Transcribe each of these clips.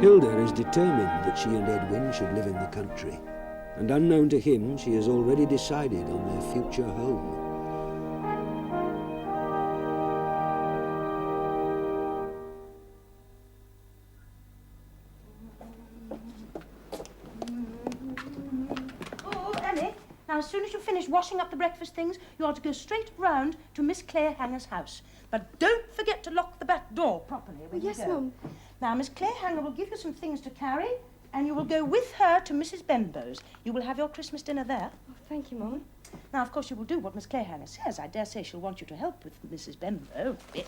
Hilda is determined that she and Edwin should live in the country, and unknown to him, she has already decided on their future home. Now, as soon as you finish washing up the breakfast things, you are to go straight round to Miss Clayhanger's house. But don't forget to lock the back door properly when you go. Yes, Mum. Now, Miss Clayhanger will give you some things to carry, and you will go with her to Mrs. Benbow's. You will have your Christmas dinner there. Oh, thank you, Mum. Now, of course, you will do what Miss Clayhanger says. I dare say she'll want you to help with Mrs. Benbow a bit.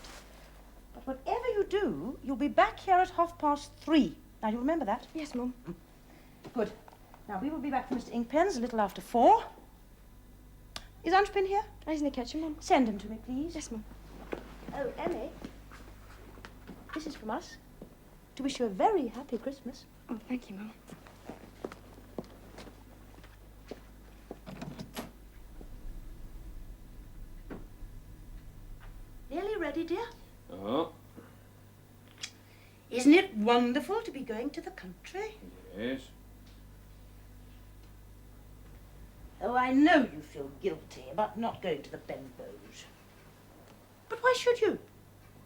But whatever you do, you'll be back here at 3:30. Now, you remember that? Yes, Mum. Good. Now, we will be back from Mr. Inkpen's a little after 4. Is Unchpin here? He's in the kitchen, Mum. Send him to me, please. Yes, Mum. Oh, Emmy, this is from us to wish you a very happy Christmas. Oh, thank you, Mum. Nearly ready, dear? Oh. Isn't it wonderful to be going to the country? Yes. Oh, I know you feel guilty about not going to the Benbows. But why should you?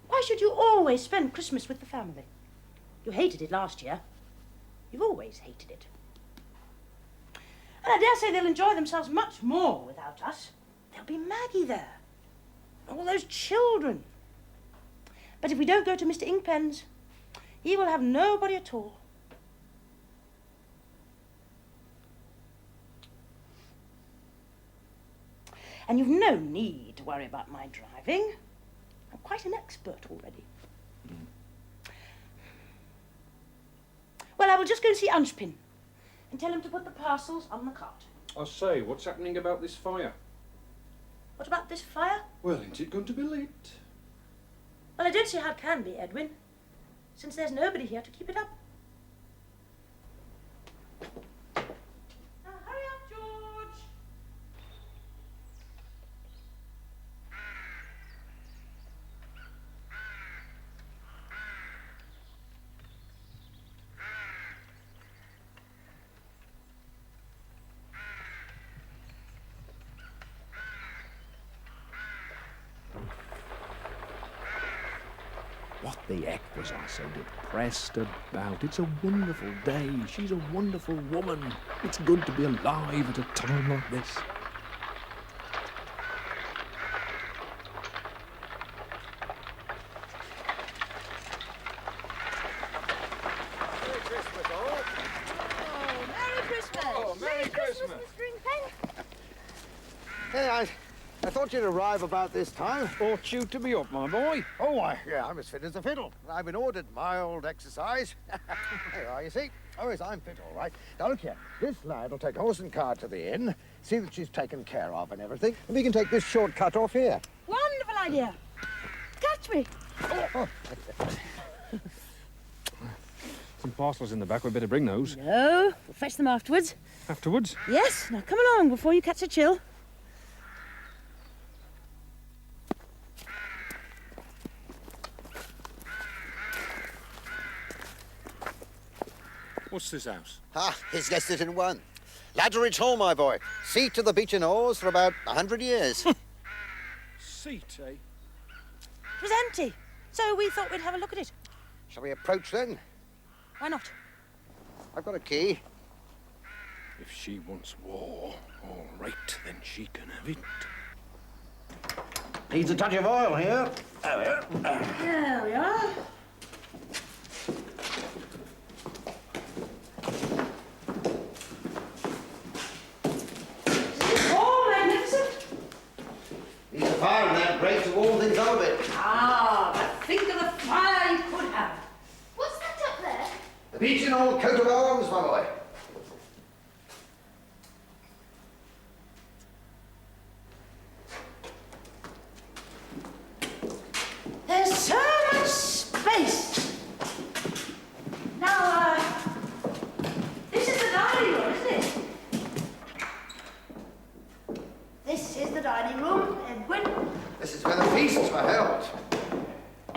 Why should you always spend Christmas with the family? You hated it last year. You've always hated it. And I dare say they'll enjoy themselves much more without us. There'll be Maggie there. All those children. But if we don't go to Mr. Inkpen's, he will have nobody at all. And you've no need to worry about my driving. I'm quite an expert already. Well, I will just go and see Unchpin and tell him to put the parcels on the cart. I say, what's happening about this fire? What about this fire? Well, ain't it going to be lit? Well, I don't see how it can be, Edwin, since there's nobody here to keep it up. Now, hurry up, George. What the heck was I so depressed about? It's a wonderful day. She's a wonderful woman. It's good to be alive at a time like this. Merry Christmas, all. Oh, Merry Christmas. Oh, Merry Christmas. Mr. Inkpen. Hey, I thought you'd arrive about this time. Ought you to be up, my boy? Oh, yeah, I'm as fit as a fiddle. I've been ordered mild exercise. There you are, you see. Oh, yes, I'm fit, all right. Now, look here. This lad will take horse and cart to the inn, see that she's taken care of and everything, and we can take this short cut off here. Wonderful idea. Catch me. Oh. Some parcels in the back. We'd better bring those. No, we'll fetch them afterwards. Afterwards? Yes, now come along before you catch a chill. What's this house? Ah, he's guessed it in one. Ladderidge Hall, my boy. Seat to the beach and oars for about 100 years. Seat, eh? It was empty, so we thought we'd have a look at it. Shall we approach then? Why not? I've got a key. If she wants war, all right, then she can have it. Needs a touch of oil here. There we are. Needs a fire in that grate to warm things up a bit. Ah, but think of the fire you could have. What's that up there? The beach and old coat of arms, my boy. There's so much space. Now, this is the dining room, isn't it? This is the dining room, Edwin. This is where the feasts were held.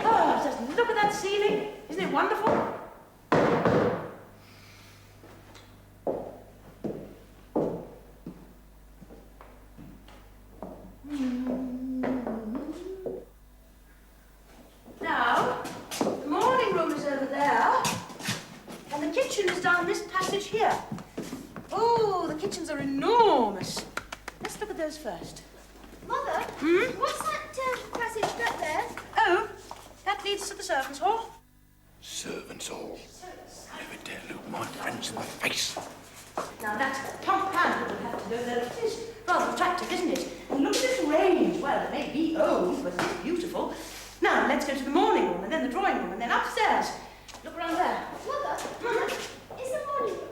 Oh, just look at that ceiling. Isn't it wonderful? kitchen is down this passage here. Oh, the kitchens are enormous. Let's look at those first. Mother, what's that passage back there? Oh, that leads to the servants' hall. Servants all. Never dare look my friends in the face. Now that pump handle will have to go there. It is rather attractive, isn't it? And look at this range. Well, it may be old, but it's beautiful. Now, let's go to the morning room, and then the drawing room, and then upstairs. Look around there. Mother, is the morning room?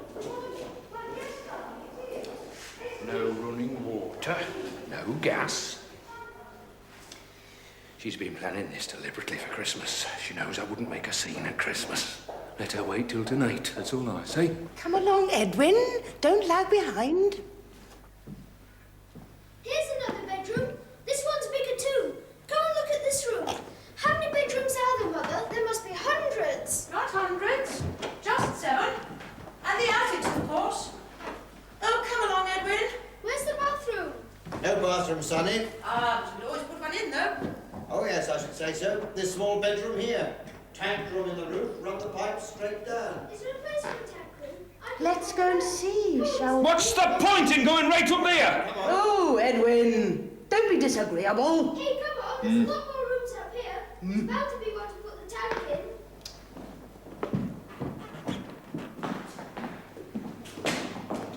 Well, yes, darling, it is. No running water, no gas. She's been planning this deliberately for Christmas. She knows I wouldn't make a scene at Christmas. Let her wait till tonight, that's all I say. Come along, Edwin. Don't lag behind. Here's another bedroom. This one's bigger too. Go and look at this room. How many bedrooms are there, Mother? There must be hundreds. Not hundreds, just 7. And the attics, of course. Oh, come along, Edwin. Where's the bathroom? No bathroom, Sonny. Ah, but we'll always put one in, though. Oh, yes, I should say so. This small bedroom here. Tank room in the roof, run the pipes straight down. Is there a place for a tank room? Let's go and see, shall we? What's the point in going right up there? Oh, Edwin, don't be disagreeable. Hey, come on. There's a lot more rooms up here. There's bound to be one to put the tank in.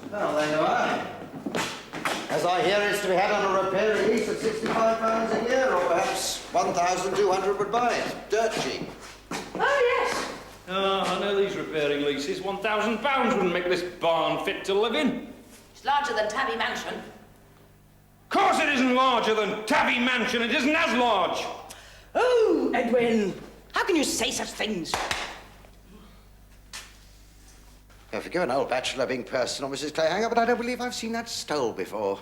Well, there you are. As I hear, it's to be had on a repair lease at £65 a year, or perhaps 1,200 would buy it. Dirt cheap. Oh, yes. Oh, I know these repairing leases. £1,000 wouldn't make this barn fit to live in. It's larger than Tabby Mansion. Of course it isn't larger than Tabby Mansion. It isn't as large. Oh, Edwin, how can you say such things? Now, forgive an old bachelor being personal, Mrs. Clayhanger, but I don't believe I've seen that stole before.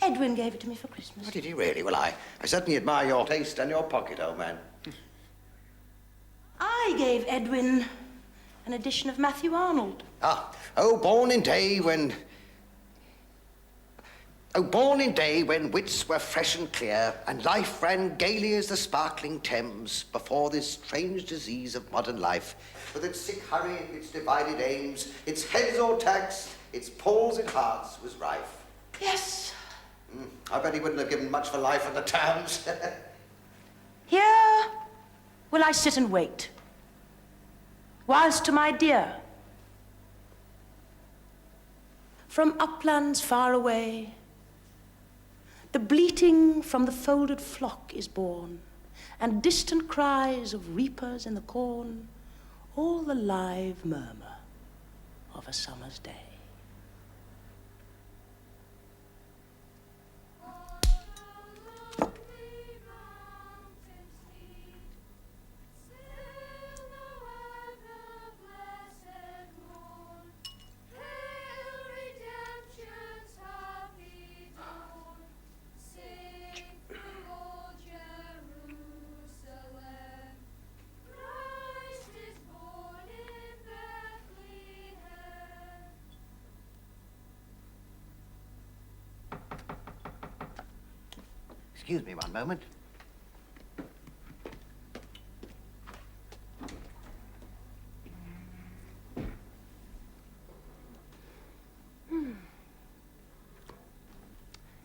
Edwin gave it to me for Christmas. Oh, did he really? Well, I certainly admire your taste and your pocket, old man. I gave Edwin an edition of Matthew Arnold. Born in day when wits were fresh and clear, and life ran gaily as the sparkling Thames, before this strange disease of modern life, with its sick hurry, its divided aims, its heads all taxed, its palsied hearts was rife. Yes. I bet he wouldn't have given much for life in the towns. Here will I sit and wait, whilst to my dear, from uplands far away, the bleating from the folded flock is born, and distant cries of reapers in the corn, all the live murmur of a summer's day. Excuse me one moment.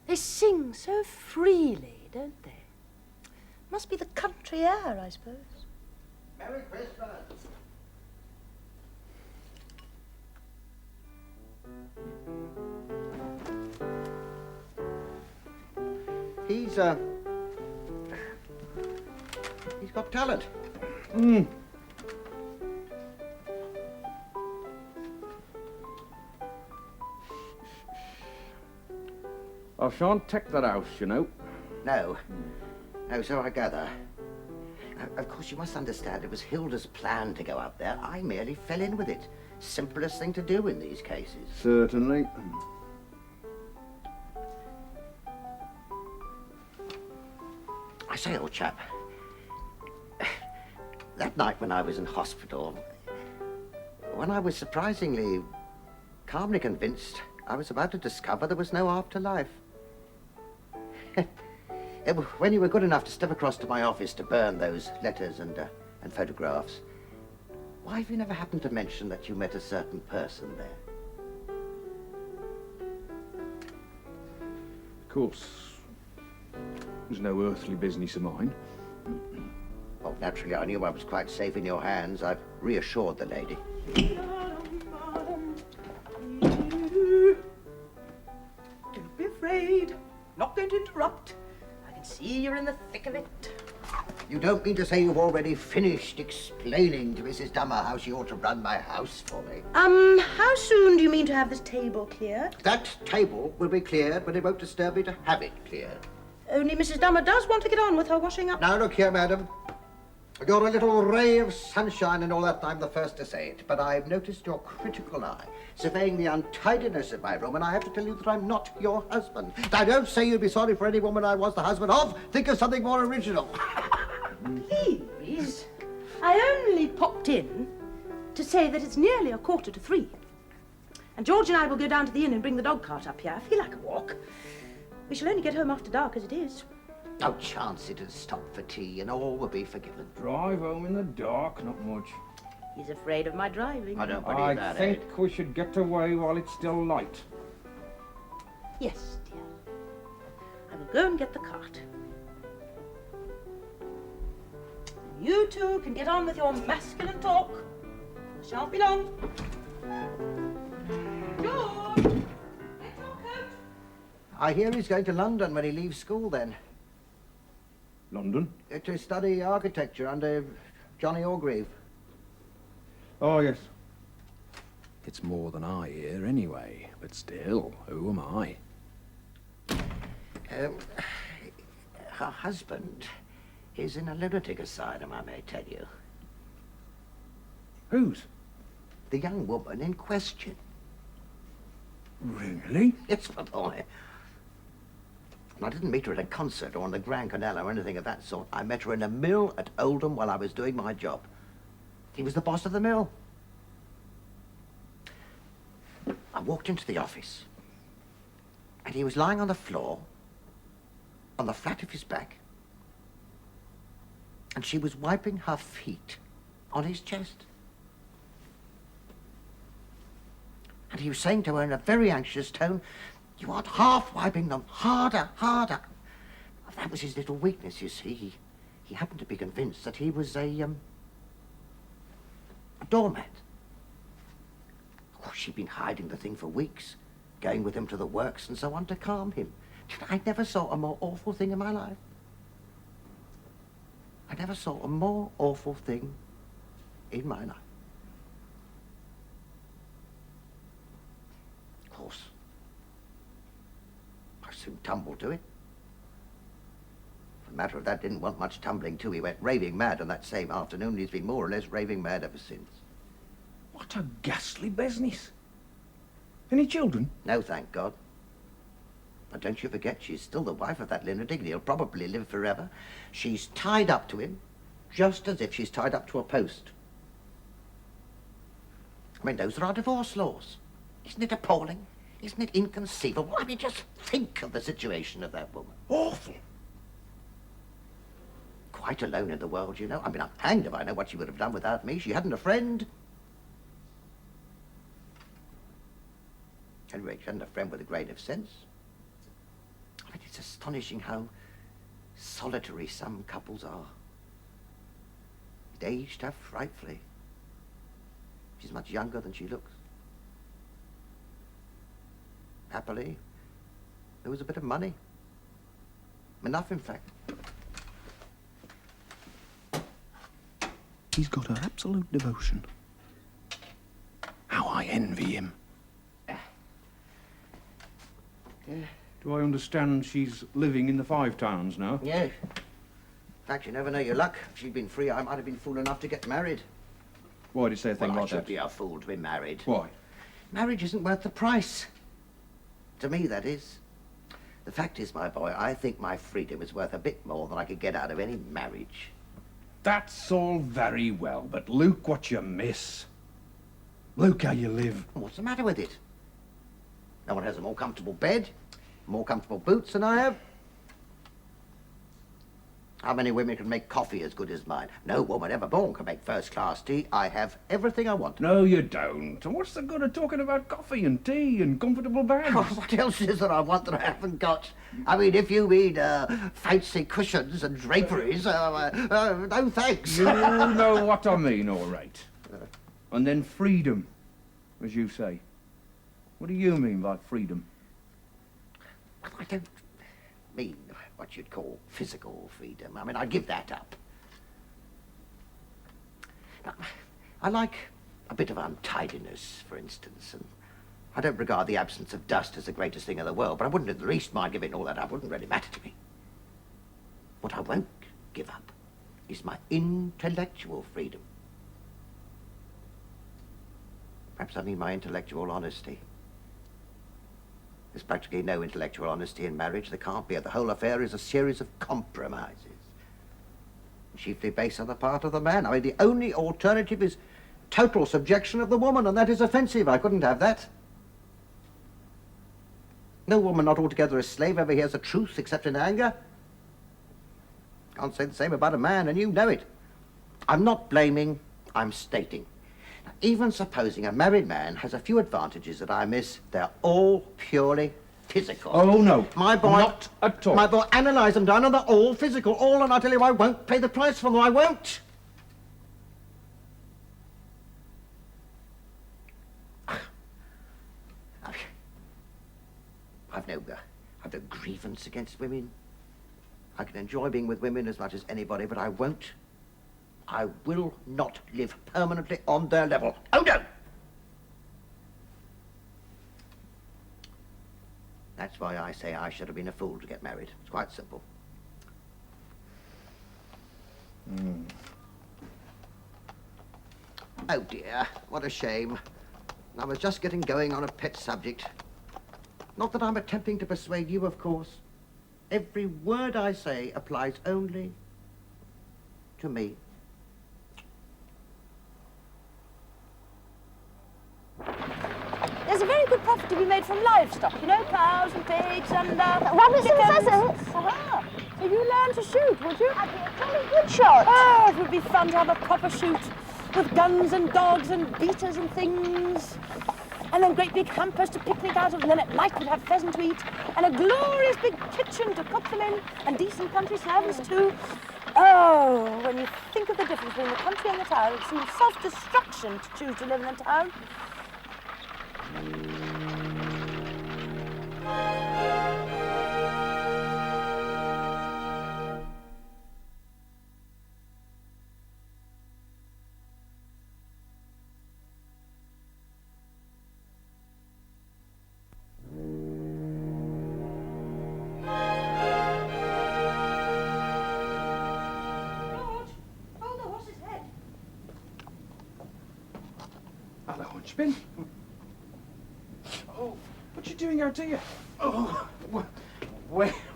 They sing so freely, don't they? Must be the country air, I suppose. Merry Christmas. He's got talent. I shan't take that house, you know. No. No, so I gather. Of course, you must understand it was Hilda's plan to go up there. I merely fell in with it. Simplest thing to do in these cases. Certainly. I say, old chap, that night when I was in hospital, when I was surprisingly, calmly convinced I was about to discover there was no afterlife. When you were good enough to step across to my office to burn those letters and photographs, Why have you never happened to mention that you met a certain person there? Of course, there's no earthly business of mine. Well, naturally, I knew I was quite safe in your hands. I've reassured the lady. Don't be afraid. Not going to interrupt. I can see you're in the thick of it. You don't mean to say you've already finished explaining to Mrs. Dummer how she ought to run my house for me? How soon do you mean to have this table cleared? That table will be cleared, but it won't disturb me to have it cleared. Only Mrs. Dummer does want to get on with her washing up. Now, look here, madam. You're a little ray of sunshine and all that, I'm the first to say it, but I've noticed your critical eye surveying the untidiness of my room, and I have to tell you that I'm not your husband. I don't say you'd be sorry for any woman I was the husband of. Think of something more original. Please. I only popped in to say that it's nearly 2:45. And George and I will go down to the inn and bring the dog cart up here. I feel like a walk. We shall only get home after dark as it is. No chance it'll stop for tea and all will be forgiven. Drive home in the dark, not much. He's afraid of my driving. I don't believe I that, think Ed. we should get away while it's still light. Yes, dear. I will go and get the cart. And you two can get on with your masculine talk. I shan't be long. George! Get your coat. I hear he's going to London when he leaves school then. London? To study architecture under Johnny Orgreave. Oh, yes. It's more than I hear anyway, but still, who am I? Her husband is in a lunatic asylum, I may tell you. Whose? The young woman in question. Really? Yes, my boy. And I didn't meet her at a concert or on the Grand Canal or anything of that sort. I met her in a mill at Oldham while I was doing my job. He was the boss of the mill. I walked into the office, and he was lying on the floor, on the flat of his back, and she was wiping her feet on his chest. And he was saying to her in a very anxious tone, "You aren't half wiping them. Harder, harder." That was his little weakness, you see. He happened to be convinced that he was a doormat. Oh, she'd been hiding the thing for weeks, going with him to the works and so on to calm him. I never saw a more awful thing in my life. I never saw a more awful thing in my life. Of course, I soon tumbled to it. For the matter of that, didn't want much tumbling to. He went raving mad on that same afternoon, and he's been more or less raving mad ever since. What a ghastly business. Any children? No, thank God. But don't you forget, she's still the wife of that lunatic, and he'll probably live forever. She's tied up to him, just as if she's tied up to a post. I mean, those are our divorce laws. Isn't it appalling? Isn't it inconceivable? I mean, just think of the situation of that woman. Awful. Quite alone in the world, you know. I mean, I'm hanged if I know what she would have done without me. She hadn't a friend. Anyway, she hadn't a friend with a grain of sense. I mean, it's astonishing how solitary some couples are. It aged her frightfully. She's much younger than she looks. Happily, there was a bit of money. Enough, in fact. He's got her absolute devotion. How I envy him. Do I understand she's living in the Five Towns now? Yeah. In fact, you never know your luck. If she'd been free, I might have been fool enough to get married. Why did you say a thing Well, I like should that? be a fool to be married. Why? Marriage isn't worth the price. To me, that is. The fact is, my boy, I think my freedom is worth a bit more than I could get out of any marriage. That's all very well, but look what you miss. Look how you live. What's the matter with it? No one has a more comfortable bed, more comfortable boots than I have. How many women can make coffee as good as mine? No woman ever born can make first-class tea. I have everything I want. No, you don't. And what's the good of talking about coffee and tea and comfortable beds? What else is there I want that I haven't got? I mean, if you mean fancy cushions and draperies, no thanks. You know what I mean, all right. And then freedom, as you say. What do you mean by freedom? I don't mean what you'd call physical freedom. I mean, I'd give that up. Now, I like a bit of untidiness, for instance, and I don't regard the absence of dust as the greatest thing in the world, but I wouldn't in the least mind giving all that up. It wouldn't really matter to me. What I won't give up is my intellectual freedom. Perhaps I mean my intellectual honesty. There's practically no intellectual honesty in marriage. There can't be. The whole affair is a series of compromises, chiefly based on the part of the man. I mean, the only alternative is total subjection of the woman, and that is offensive. I couldn't have that. No woman not altogether a slave ever hears the truth except in anger. Can't say the same about a man, and you know it. I'm not blaming, I'm stating. Now, even supposing a married man has a few advantages that I miss, they're all purely physical. Oh, no. My boy... Not at all. My boy, analyse them down, and they're all physical. All, and I tell you, I won't pay the price for them. I won't. I've no grievance against women. I can enjoy being with women as much as anybody, but I won't. I will not live permanently on their level. Oh, no! That's why I say I should have been a fool to get married. It's quite simple. Oh, dear. What a shame. I was just getting going on a pet subject. Not that I'm attempting to persuade you, of course. Every word I say applies only to me. There's a very good profit to be made from livestock, you know, cows and pigs and rabbits and chickens. pheasants. Aha. So you learn to shoot, would you? I'd be a jolly good shot. Oh, it would be fun to have a proper shoot with guns and dogs and beaters and things. And then great big hampers to picnic out of, and then at night we'd have pheasant to eat, and a glorious big kitchen to cook them in, and decent country servants too. Oh, when you think of the difference between the country and the town, it seems self-destruction to choose to live in a town. Hello, Hunchpin. Oh, what you doing out here? Oh,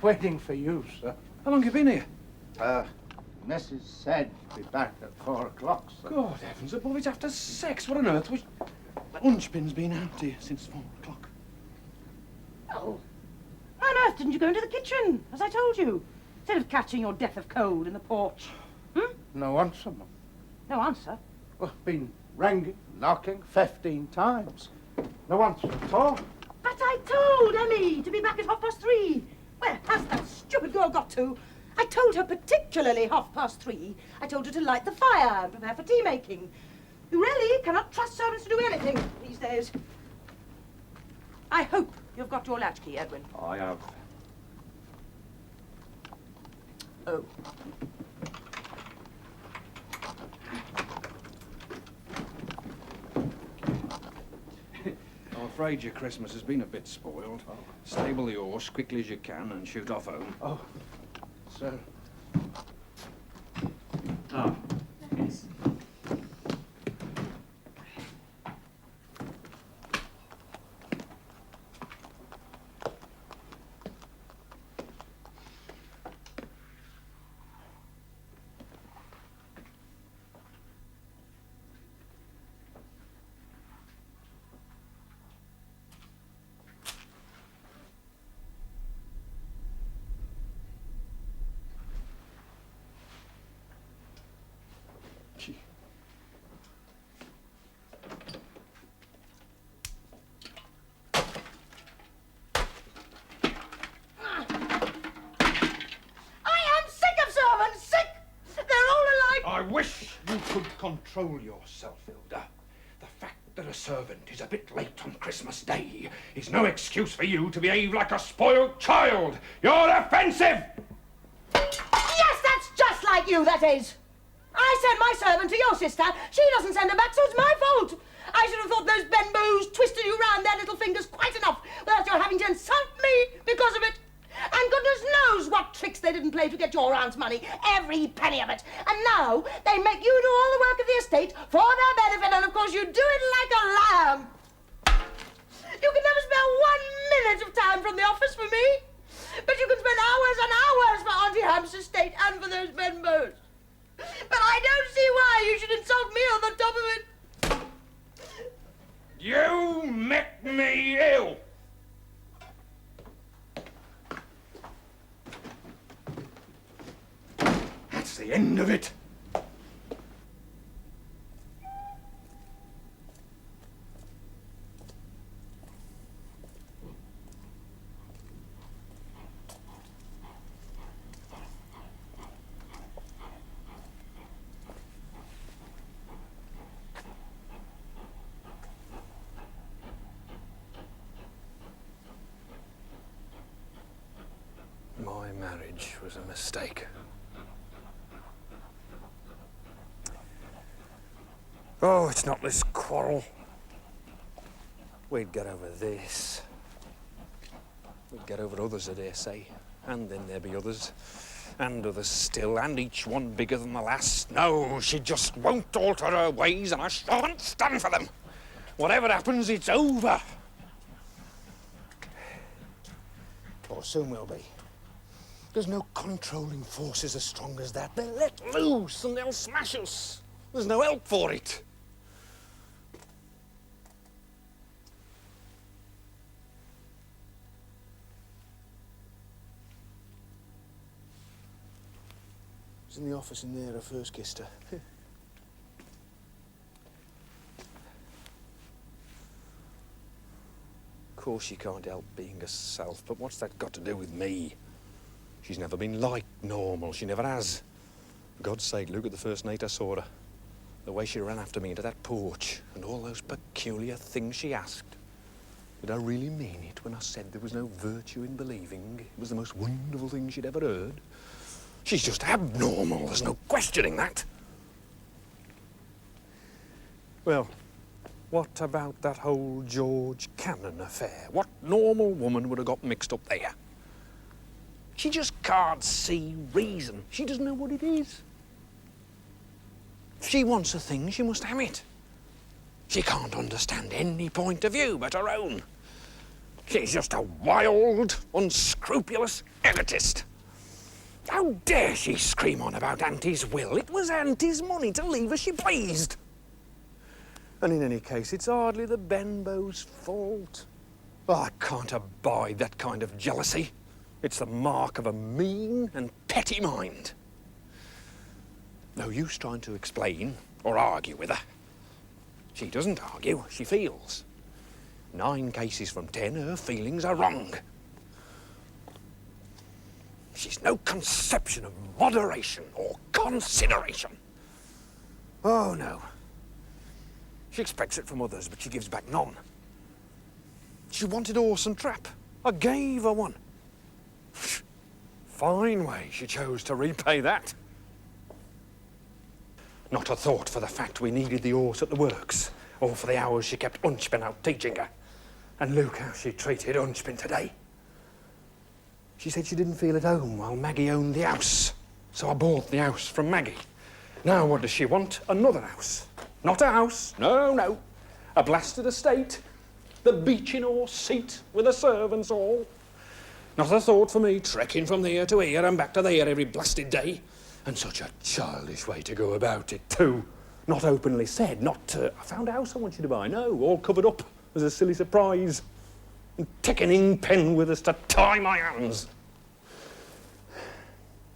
waiting for you, sir. How long have you been here? Mrs. said be back at 4 o'clock, sir. God heavens above, it's after 6. What on earth was... Hunchpin's been out here since 4 o'clock. Oh, how on earth didn't you go into the kitchen, as I told you, instead of catching your death of cold in the porch? No answer, ma'am. No answer. Well, been ringing, knocking 15 times. No answer at all. But I told Emmy to be back at 3:30. Where has that stupid girl got to? I told her particularly 3:30. I told her to light the fire and prepare for tea making. You really cannot trust servants to do anything these days. I hope you've got your latchkey, Edwin. I have. Oh. I'm afraid your Christmas has been a bit spoiled. Stable the horse quickly as you can and shoot off home. Oh, sir. Ah. could control yourself, Hilda. The fact that a servant is a bit late on Christmas Day is no excuse for you to behave like a spoiled child. You're offensive! Yes, that's just like you, that is. I sent my servant to your sister. She doesn't send her back, so it's my fault. I should have thought those bamboos twisted you round their little fingers quite enough without your having to insult me because of it. And goodness knows what tricks they didn't play to get your aunt's money, every penny of it. And now they make you do all the work of the estate for their benefit, and of course you do it like a lamb. You can never spare 1 minute of time from the office for me, but you can spend hours and hours for Auntie Ham's estate and for those bamboos. But I don't see why you should insult me on the top of it. You make me ill! That's the end of it. My marriage was a mistake. Oh, it's not this quarrel. We'd get over this. We'd get over others, I dare say. And then there'd be others. And others still, and each one bigger than the last. No, she just won't alter her ways, and I shan't stand for them. Whatever happens, it's over. Or soon will be. There's no controlling forces as strong as that. They're let loose and they'll smash us. There's no help for it. I was in the office in there, I first kissed her. Of course she can't help being herself, but what's that got to do with me? She's never been like normal, she never has. For God's sake, look at the first night I saw her. The way she ran after me into that porch, and all those peculiar things she asked. Did I really mean it when I said there was no virtue in believing it was the most wonderful thing she'd ever heard? She's just abnormal, there's no questioning that. Well, what about that whole George Cannon affair? What normal woman would have got mixed up there? She just can't see reason. She doesn't know what it is. If she wants a thing, she must have it. She can't understand any point of view but her own. She's just a wild, unscrupulous egotist. How dare she scream on about Auntie's will? It was Auntie's money to leave as she pleased. And in any case, it's hardly the Benbow's fault. Oh, I can't abide that kind of jealousy. It's the mark of a mean and petty mind. No use trying to explain or argue with her. She doesn't argue, she feels. 9 cases from 10, her feelings are wrong. She's no conception of moderation or consideration. Oh, no. She expects it from others, but she gives back none. She wanted a horse and trap. I gave her one. Fine way she chose to repay that. Not a thought for the fact we needed the horse at the works, or for the hours she kept Unchpin out teaching her. And look how she treated Unchpin today. She said she didn't feel at home while Maggie owned the house, so I bought the house from Maggie. Now what does she want? Another house. Not a house, no. A blasted estate. The beeching horse seat with a servants' hall. Not a thought for me trekking from here to here and back to there every blasted day. And such a childish way to go about it, too. Not openly said, not, I found a house I want you to buy. No, all covered up as a silly surprise. And take an ink pen with us to tie my hands.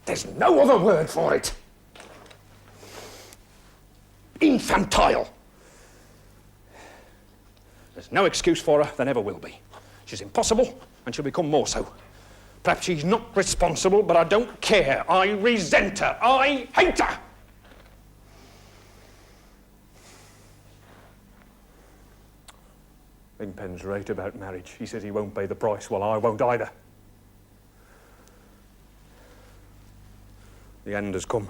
There's no other word for it. Infantile. There's no excuse for her, there never will be. She's impossible, and she'll become more so. Perhaps she's not responsible, but I don't care. I resent her. I hate her. Ingpen's right about marriage. He says he won't pay the price. Well, I won't either. The end has come.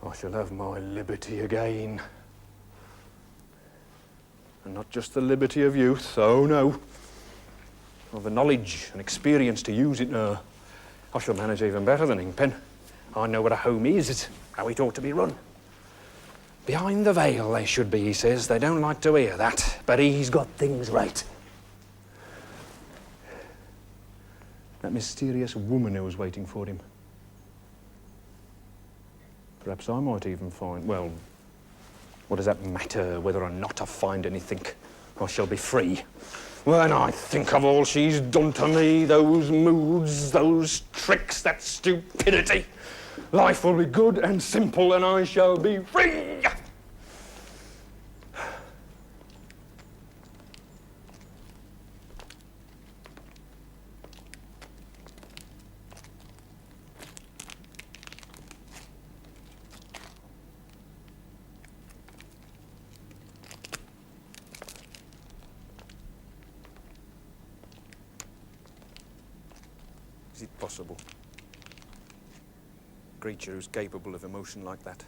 I shall have my liberty again. And not just the liberty of youth, oh no. Of the knowledge and experience to use it now. I shall manage even better than Ingpen. I know what a home is, how it ought to be run. Behind the veil they should be, he says. They don't like to hear that, but he's got things right. That mysterious woman who was waiting for him. Perhaps I might even find, well, what does that matter whether or not I find anything? I shall be free. When I think of all she's done to me, those moods, those tricks, that stupidity, life will be good and simple and I shall be free. Is it possible? A creature who's capable of emotion like that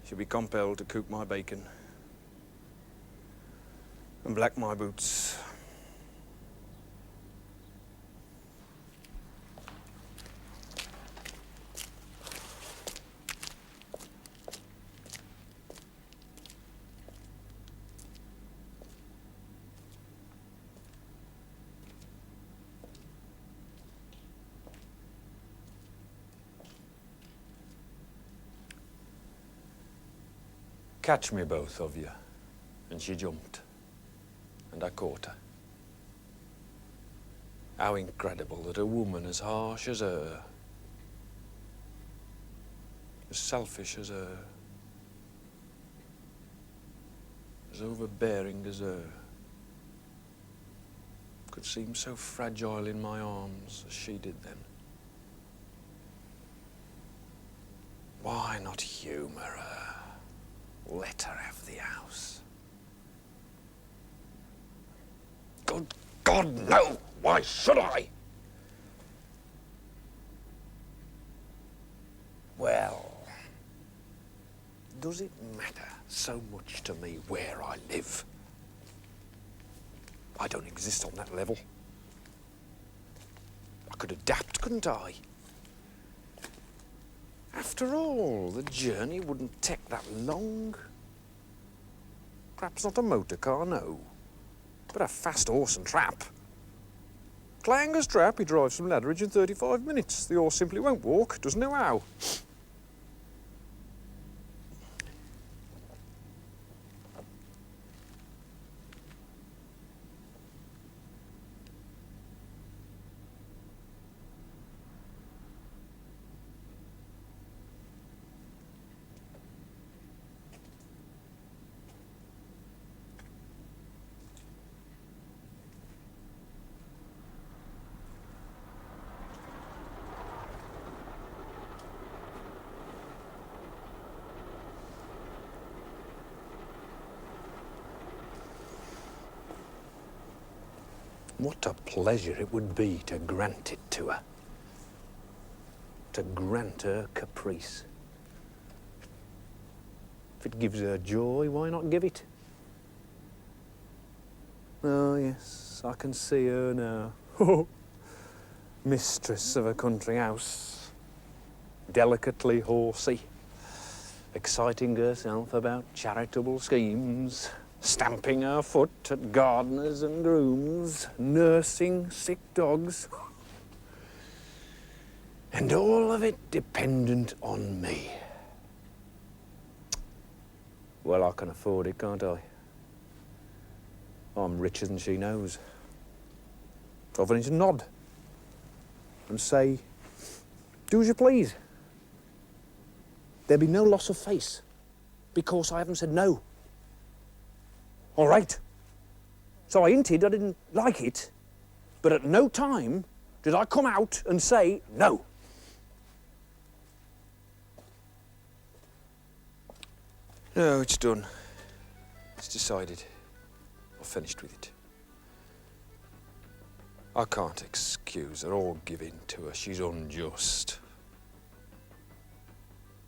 should be compelled to cook my bacon and black my boots. Catch me, both of you. And she jumped. And I caught her. How incredible that a woman as harsh as her, as selfish as her, as overbearing as her, could seem so fragile in my arms as she did then. Why not humour her? Let her have the house. Good God, no! Why should I? Well, does it matter so much to me where I live? I don't exist on that level. I could adapt, couldn't I? After all, the journey wouldn't take that long. Perhaps not a motor car, no. But a fast horse and trap. Clayhanger's trap, he drives from Ladderidge in 35 minutes. The horse simply won't walk, doesn't know how. What a pleasure it would be to grant it to her. To grant her caprice. If it gives her joy, why not give it? Oh, yes, I can see her now. Mistress of a country house. Delicately horsey. Exciting herself about charitable schemes. Stamping her foot at gardeners and grooms, nursing sick dogs, and all of it dependent on me. Well, I can afford it, can't I? I'm richer than she knows. I've only to nod and say, do as you please. There'll be no loss of face, because I haven't said no. All right. So I hinted I didn't like it, but at no time did I come out and say no. No, it's done. It's decided. I've finished with it. I can't excuse her or give in to her. She's unjust.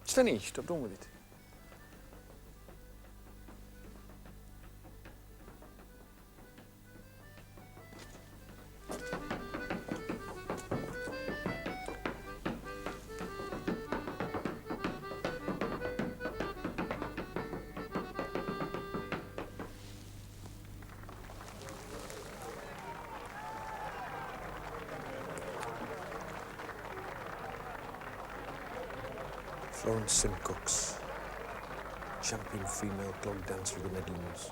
It's finished. I'm done with it. Florence Simcox, champion female clog dancer of the Midlands.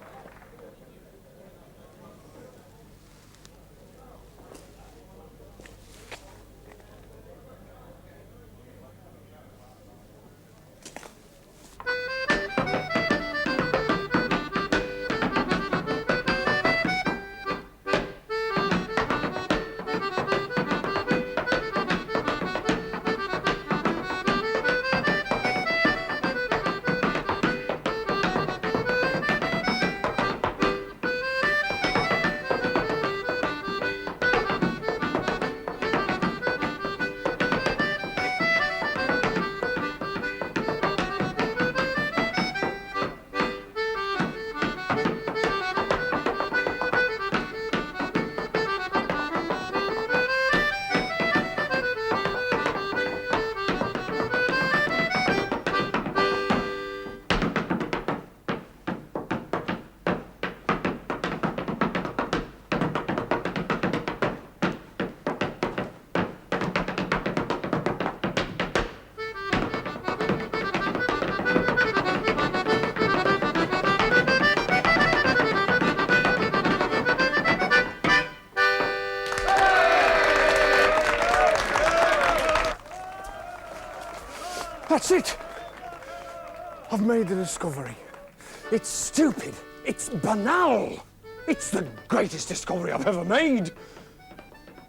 That's it! I've made the discovery. It's stupid. It's banal. It's the greatest discovery I've ever made.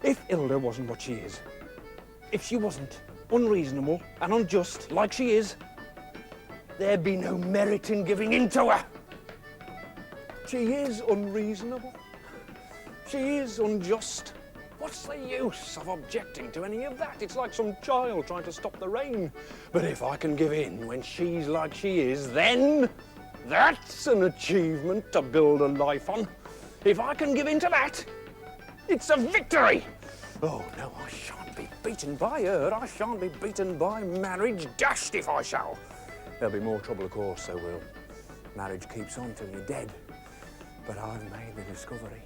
If Hilda wasn't what she is, if she wasn't unreasonable and unjust like she is, there'd be no merit in giving in to her. She is unreasonable. She is unjust. What's the use of objecting to any of that? It's like some child trying to stop the rain. But if I can give in when she's like she is, then that's an achievement to build a life on. If I can give in to that, it's a victory. Oh, no, I shan't be beaten by her. I shan't be beaten by marriage. Dashed if I shall. There'll be more trouble, of course, there will. Marriage keeps on till you're dead. But I've made the discovery.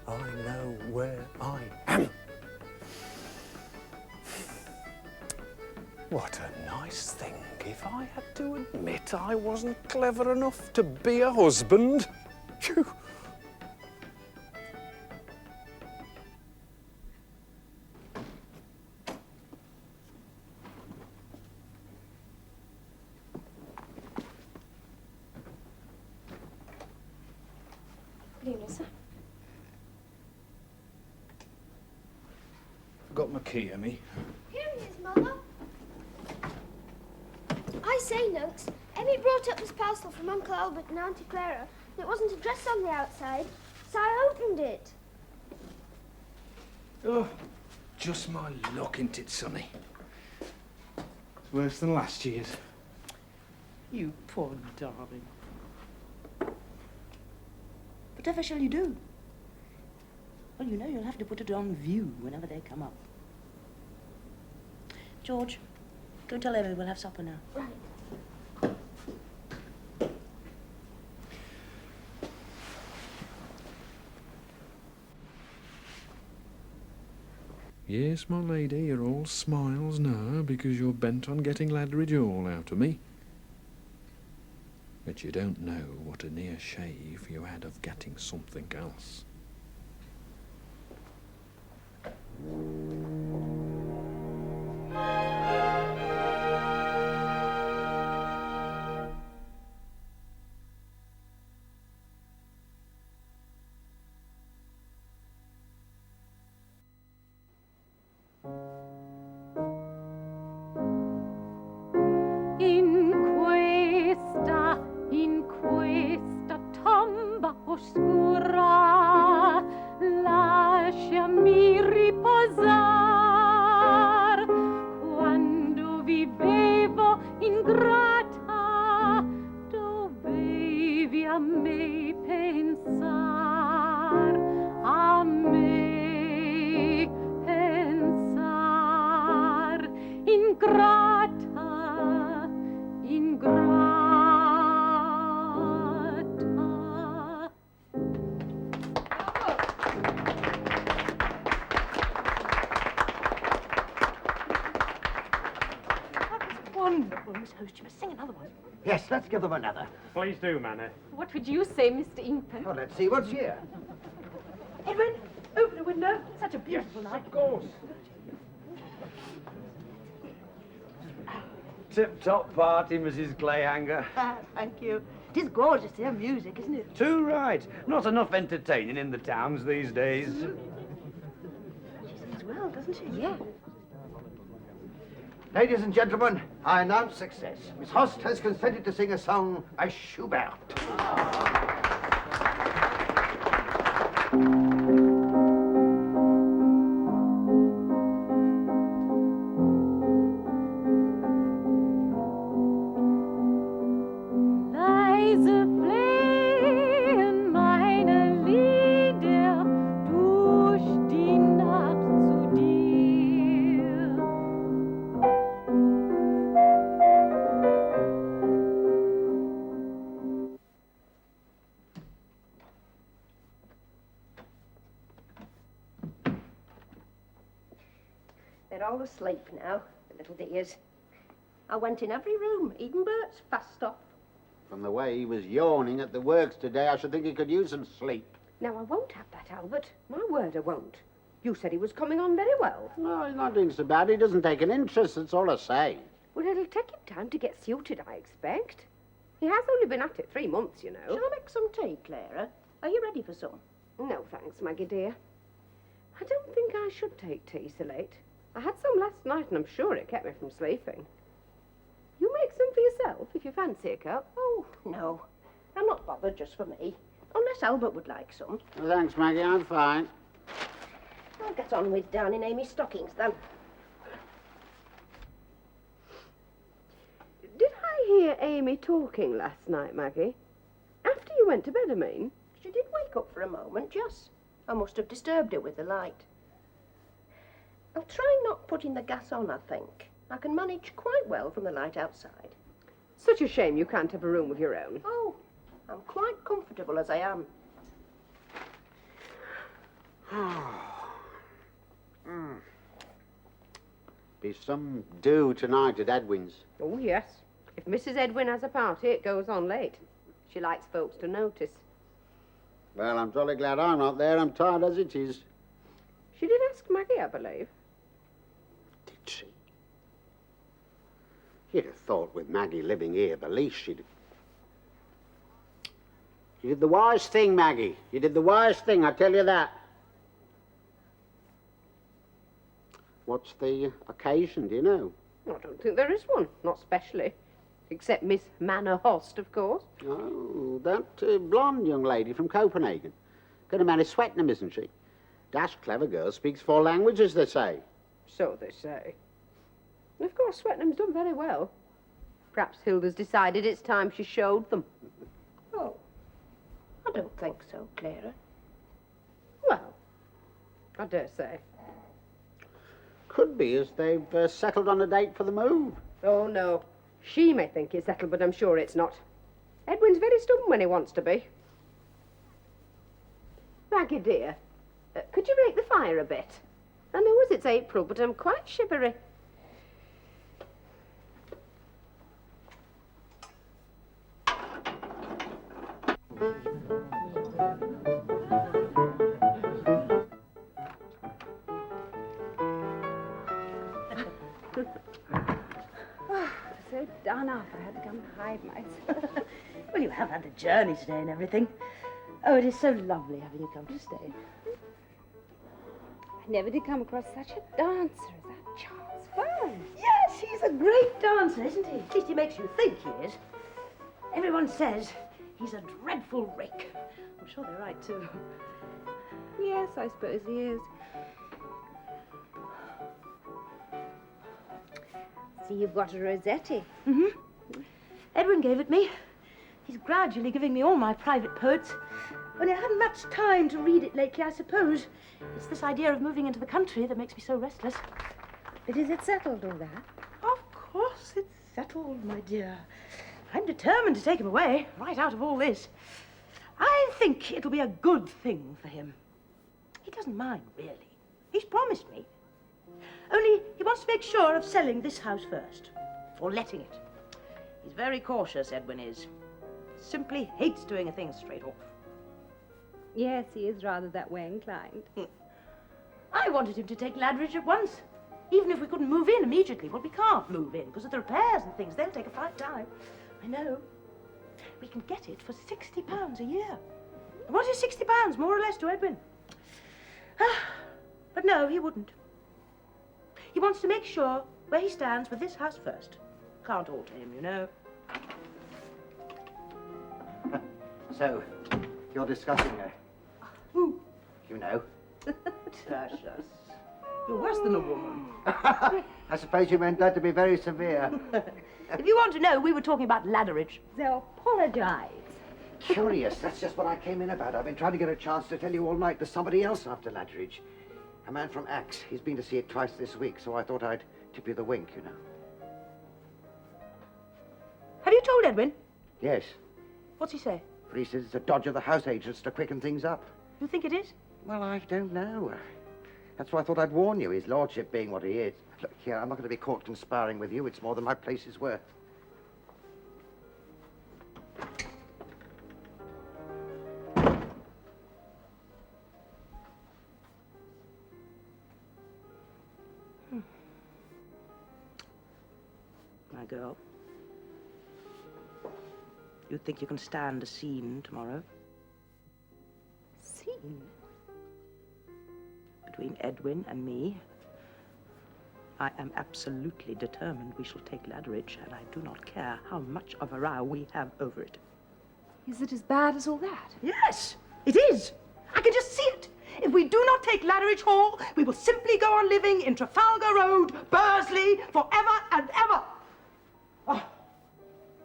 I know where I am. What a nice thing if I had to admit I wasn't clever enough to be a husband. Phew. Good evening, sir. Got my key, Emmy. Here he is, Mother. I say, Nunks, Emmy brought up this parcel from Uncle Albert and Auntie Clara. It wasn't addressed on the outside, so I opened it. Oh, just my luck, ain't it, Sonny? It's worse than last year's. You poor darling. Whatever shall you do? Well, you know you'll have to put it on view whenever they come up. George, go tell Emmy we'll have supper now. Right. Yes, my lady, you're all smiles now because you're bent on getting Ladridge all out of me. But you don't know what a near shave you had of getting something else. In questa ingrata, dovevi a me pensar, a me pensar, ingrata, ingrata. Wonderful, Miss Host. You must sing another one. Yes, let's give them another. Please do, Manny. What would you say, Mr. Inkpen? Well, let's see what's here. Edwin, open the window. Such a beautiful night. Of course. Tip-top party, Mrs. Clayhanger. Thank you. It is gorgeous to hear music, isn't it? Too right. Not enough entertaining in the towns these days. She sings well, doesn't she? Yeah. Ladies and gentlemen, I announce success. Miss Host has consented to sing a song by Schubert. Leise flehen meine Lieder durch die Nacht zu dir. They're all asleep now, the little dears. I went in every room, even Bert's fast off. From the way he was yawning at the works today, I should think he could use some sleep. Now, I won't have that, Albert. My word, I won't. You said he was coming on very well. No, he's not doing so bad. He doesn't take an interest, that's all I say. Well, it'll take him time to get suited, I expect. He has only been at it 3 months, you know. Shall I make some tea, Clara? Are you ready for some? No, thanks, Maggie dear. I don't think I should take tea so late. I had some last night and I'm sure it kept me from sleeping. You make some for yourself if you fancy a cup. Oh, no. I'm not bothered just for me. Unless Albert would like some. Thanks, Maggie, I'm fine. I'll get on with darning Amy's stockings then. Did I hear Amy talking last night, Maggie? After you went to bed, I mean. She did wake up for a moment, yes. I must have disturbed her with the light. I'll try not putting the gas on, I think. I can manage quite well from the light outside. Such a shame you can't have a room of your own. Oh, I'm quite comfortable as I am. Be some do tonight at Edwin's. Oh, yes. If Mrs. Edwin has a party, it goes on late. She likes folks to notice. Well, I'm jolly glad I'm not there. I'm tired as it is. She did ask Maggie, I believe. Did she? You'd have thought with Maggie living here, the least she'd... You did the wise thing, Maggie. You did the wise thing, I tell you that. What's the occasion, do you know? I don't think there is one, not specially. Except Miss Manor Host, of course. Oh, that blonde young lady from Copenhagen. Going to marry Swetnam, isn't she? Dashed clever girl, speaks 4 languages, they say. So they say. And of course, Swetnam's done very well. Perhaps Hilda's decided it's time she showed them. Oh, I don't think so, Clara. Well, I dare say. Could be, as they've settled on a date for the move. Oh, no. She may think it's settled, but I'm sure it's not. Edwin's very stubborn when he wants to be. Maggie, dear, could you rake the fire a bit? I know as it's April, but I'm quite shivery. So done up, I had to come to hide myself. Well, you have had the journey today and everything. Oh, it is so lovely having you come to stay. I never did come across such a dancer as that Charles Fern. Yes, he's a great dancer, isn't he? At least he makes you think he is. Everyone says he's a dreadful rake. I'm sure they're right, too. Yes, I suppose he is. see you've got a Rossetti. Mm-hmm. Edwin gave it me. He's gradually giving me all my private poets. Only I haven't much time to read it lately, I suppose. It's this idea of moving into the country that makes me so restless. But is it settled, all that? Of course it's settled, my dear. I'm determined to take him away, right out of all this. I think it'll be a good thing for him. He doesn't mind, really. He's promised me. Only he wants to make sure of selling this house first, or letting it. He's very cautious, Edwin is. Simply hates doing a thing straight off. Yes, he is rather that way inclined. I wanted him to take Ladridge at once, even if we couldn't move in immediately. Well, we can't move in because of the repairs and things. They'll take a fine time. I know. We can get it for £60 a year. And what is £60, more or less, to Edwin? But no, he wouldn't. He wants to make sure where he stands with this house first. Can't alter him, you know. So, you're discussing her. Who? You know. Tertius. You're worse than a woman. I suppose you meant that to be very severe. If you want to know, we were talking about Ladderidge. So apologize. Curious, that's just what I came in about. I've been trying to get a chance to tell you all night there's somebody else after Ladderidge. A man from Axe. He's been to see it twice this week, so I thought I'd tip you the wink, you know. Have you told Edwin? Yes. What's he say? But he says it's a dodge of the house agents to quicken things up. You think it is? Well, I don't know. That's why I thought I'd warn you, his lordship being what he is. Look, here, I'm not going to be caught conspiring with you. It's more than my place is worth. My girl, you think you can stand a scene tomorrow? Scene? Between Edwin and me. I am absolutely determined we shall take Ladderidge, and I do not care how much of a row we have over it. Is it as bad as all that? Yes, it is. I can just see it. If we do not take Ladderidge Hall, we will simply go on living in Trafalgar Road, Bursley, forever and ever. Oh.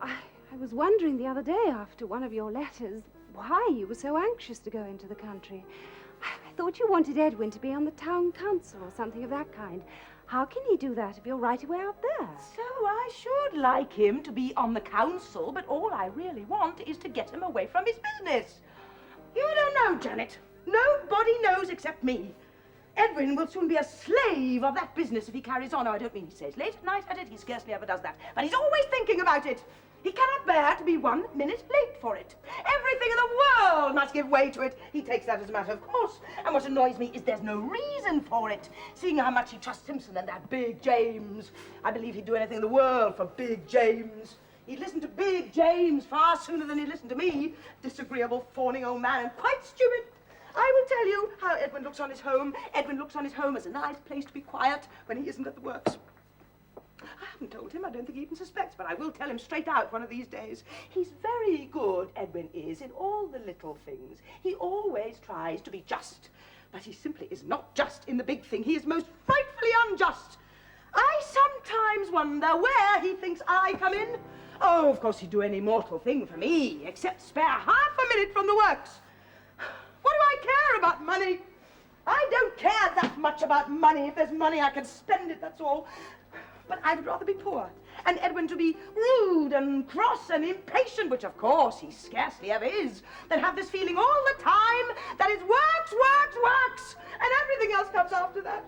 I was wondering the other day after one of your letters why you were so anxious to go into the country. I thought you wanted Edwin to be on the town council or something of that kind. How can he do that if you're right away out there? So I should like him to be on the council, but all I really want is to get him away from his business. You don't know, Janet. Nobody knows except me. Edwin will soon be a slave of that business if he carries on. Oh, I don't mean he stays late at night at it. He scarcely ever does that. But he's always thinking about it. He cannot bear to be 1 minute late for it. Everything in the world must give way to it. He takes that as a matter of course. And what annoys me is there's no reason for it. Seeing how much he trusts Simpson and that Big James. I believe he'd do anything in the world for Big James. He'd listen to Big James far sooner than he'd listen to me. Disagreeable, fawning old man, and quite stupid. I will tell you how Edwin looks on his home. Edwin looks on his home as a nice place to be quiet when he isn't at the works. I haven't told him. I don't think he even suspects, but I will tell him straight out one of these days. He's very good, Edwin is, in all the little things. He always tries to be just, but he simply is not just in the big thing. He is most frightfully unjust. I sometimes wonder where he thinks I come in. Oh, of course he'd do any mortal thing for me, except spare half a minute from the works. What do I care about money? I don't care that much about money. If there's money, I can spend it, that's all. But I would rather be poor, and Edwin to be rude and cross and impatient, which of course he scarcely ever is, than have this feeling all the time that it's works, and everything else comes after that.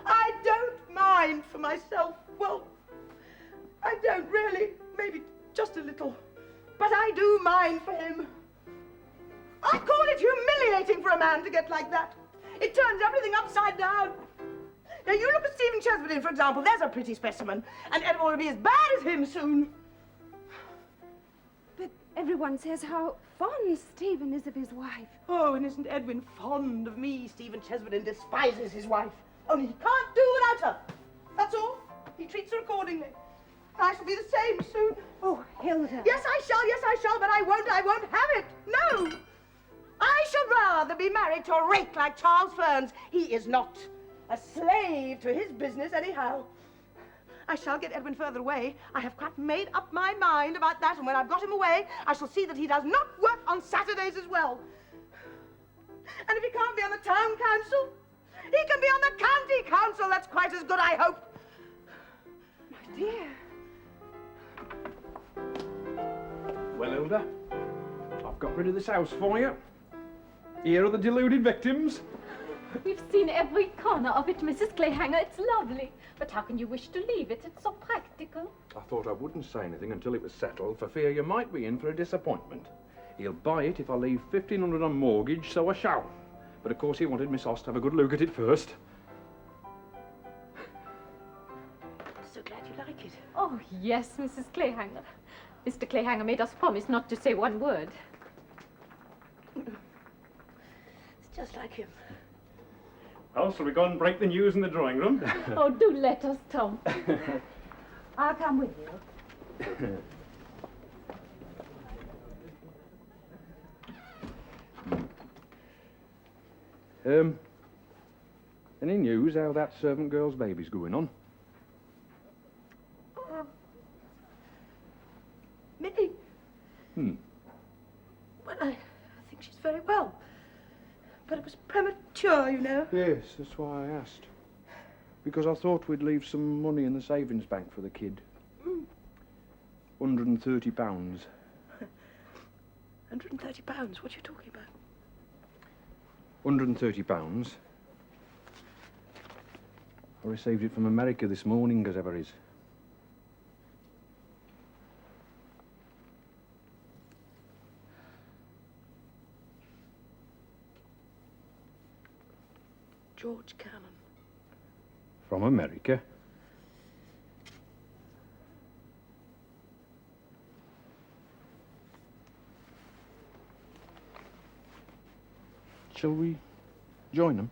I don't mind for myself. Well, I don't really, maybe just a little, but I do mind for him. I call it humiliating for a man to get like that. It turns everything upside down. Now, you look at Stephen Chesberdin, for example. There's a pretty specimen. And Edwin will be as bad as him soon. But everyone says how fond Stephen is of his wife. Oh, and isn't Edwin fond of me? Stephen Chesberdin despises his wife. Only he can't do without her. That's all. He treats her accordingly. I shall be the same soon. Oh, Hilda. Yes, I shall, but I won't have it. No. I should rather be married to a rake like Charles Ferns. He is not a slave to his business anyhow. I shall get Edwin further away. I have quite made up my mind about that, and when I've got him away, I shall see that he does not work on Saturdays as well. And if he can't be on the town council, he can be on the county council. That's quite as good, I hope. My dear. Well, Hilda, I've got rid of this house for you. Here are the deluded victims. We've seen every corner of it, Mrs. Clayhanger. It's lovely. But how can you wish to leave it? It's so practical. I thought I wouldn't say anything until it was settled, for fear you might be in for a disappointment. He'll buy it if I leave 1,500 on mortgage, so I shall. But of course he wanted Miss Ost to have a good look at it first. So glad you like it. Oh, yes, Mrs. Clayhanger. Mr. Clayhanger made us promise not to say one word. It's just like him. Well, shall we go and break the news in the drawing room? Oh, do let us, Tom. I'll come with you. Any news how that servant girl's baby's going on? Minnie? Well, I think she's very well. But it was premature, you know. Yes, that's why I asked. Because I thought we'd leave some money in the savings bank for the kid. £130. £130? What are you talking about? £130. I received it from America this morning, as ever is. George Cannon. From America? Shall we join them?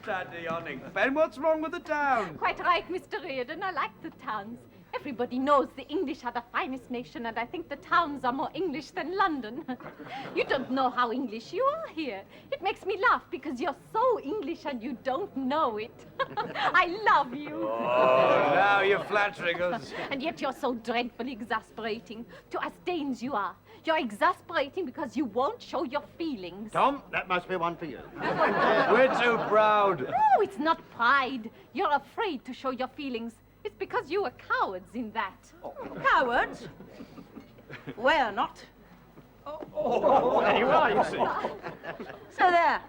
Steady on, Ben. What's wrong with the town? Quite right, Mr. Reardon. I like the towns. Everybody knows the English are the finest nation, and I think the towns are more English than London. You don't know how English you are here. It makes me laugh because you're so English and you don't know it. I love you. Oh, now you're flattering us. And yet you're so dreadfully exasperating. To us Danes you are. You're exasperating because you won't show your feelings. Tom, that must be one for you. We're too proud. No, it's not pride. You're afraid to show your feelings. It's because you are cowards in that. Cowards? We're not. Oh, there you are, you see. So there.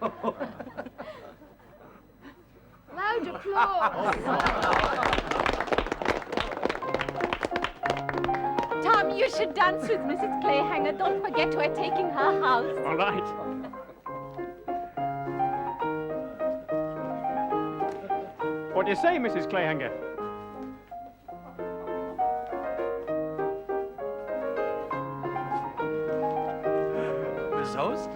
Loud applause. Tom, you should dance with Mrs. Clayhanger. Don't forget we're taking her house. All right. What do you say, Mrs. Clayhanger? Miss Host?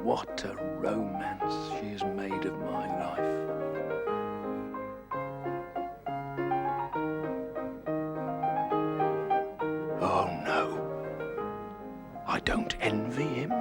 What a romance she has made of my life. Oh no, I don't envy him.